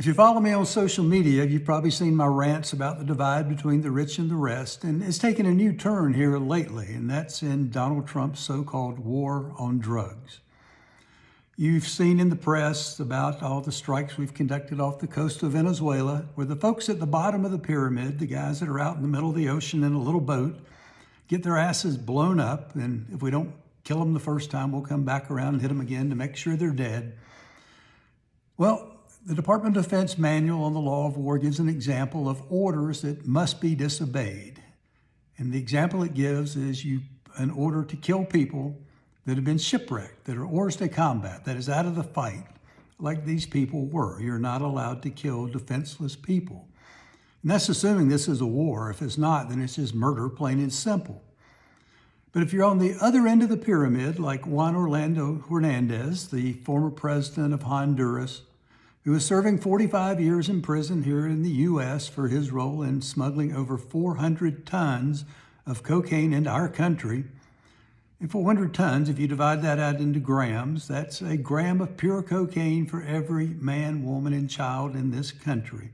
If you follow me on social media, you've probably seen my rants about the divide between the rich and the rest, and it's taken a new turn here lately, and that's in Donald Trump's so-called war on drugs. You've seen in the press about all the strikes we've conducted off the coast of Venezuela, where the folks at the bottom of the pyramid, the guys that are out in the middle of the ocean in a little boat, get their asses blown up, and if we don't kill them the first time, we'll come back around and hit them again to make sure they're dead. Well, the Department of Defense Manual on the Law of War gives an example of orders that must be disobeyed. And the example it gives is an order to kill people that have been shipwrecked, that are hors de combat, that is out of the fight, like these people were. You're not allowed to kill defenseless people. And that's assuming this is a war. If it's not, then it's just murder, plain and simple. But if you're on the other end of the pyramid, like Juan Orlando Hernandez, the former president of Honduras, who was serving 45 years in prison here in the U.S. for his role in smuggling over 400 tons of cocaine into our country. And 400 tons, if you divide that out into grams, that's a gram of pure cocaine for every man, woman, and child in this country.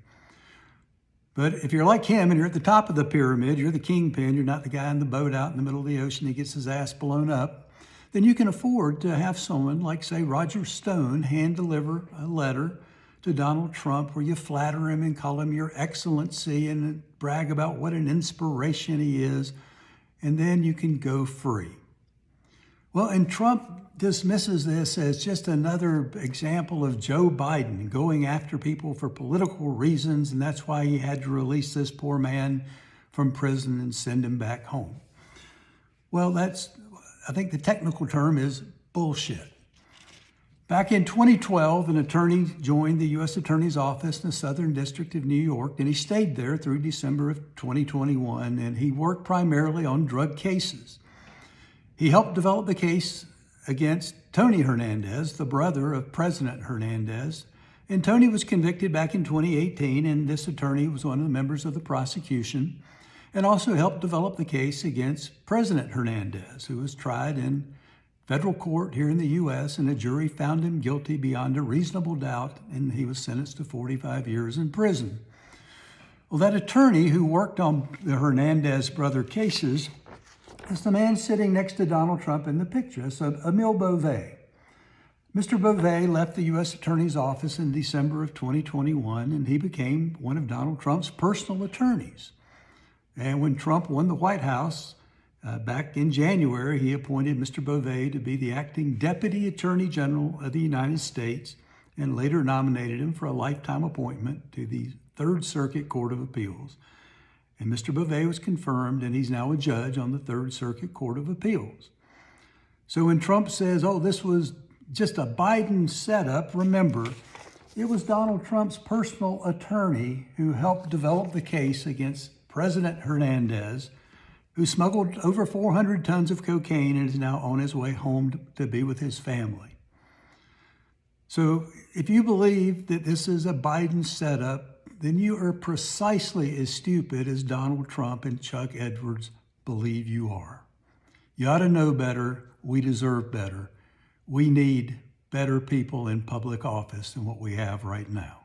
But if you're like him and you're at the top of the pyramid, you're the kingpin, you're not the guy in the boat out in the middle of the ocean who gets his ass blown up, then you can afford to have someone like, say, Roger Stone hand deliver a letter to Donald Trump where you flatter him and call him your excellency and brag about what an inspiration he is, and then you can go free. Well, and Trump dismisses this as just another example of Joe Biden going after people for political reasons, and that's why he had to release this poor man from prison and send him back home. Well, I think the technical term is bullshit. Back in 2012, an attorney joined the U.S. Attorney's Office in the Southern District of New York, and he stayed there through December of 2021, and he worked primarily on drug cases. He helped develop the case against Tony Hernandez, the brother of President Hernandez, and Tony was convicted back in 2018, and this attorney was one of the members of the prosecution, and also helped develop the case against President Hernandez, who was tried in federal court here in the U.S., and a jury found him guilty beyond a reasonable doubt, and he was sentenced to 45 years in prison. Well, that attorney who worked on the Hernandez brother cases is the man sitting next to Donald Trump in the picture. So Emile Beauvais. Mr. Beauvais left the U.S. Attorney's Office in December of 2021, and he became one of Donald Trump's personal attorneys. And when Trump won the White House, back in January, he appointed Mr. Beauvais to be the acting Deputy Attorney General of the United States and later nominated him for a lifetime appointment to the Third Circuit Court of Appeals. And Mr. Beauvais was confirmed, and he's now a judge on the Third Circuit Court of Appeals. So when Trump says, oh, this was just a Biden setup, remember, it was Donald Trump's personal attorney who helped develop the case against President Hernandez, who smuggled over 400 tons of cocaine and is now on his way home to be with his family. So if you believe that this is a Biden setup, then you are precisely as stupid as Donald Trump and Chuck Edwards believe you are. You ought to know better. We deserve better. We need better people in public office than what we have right now.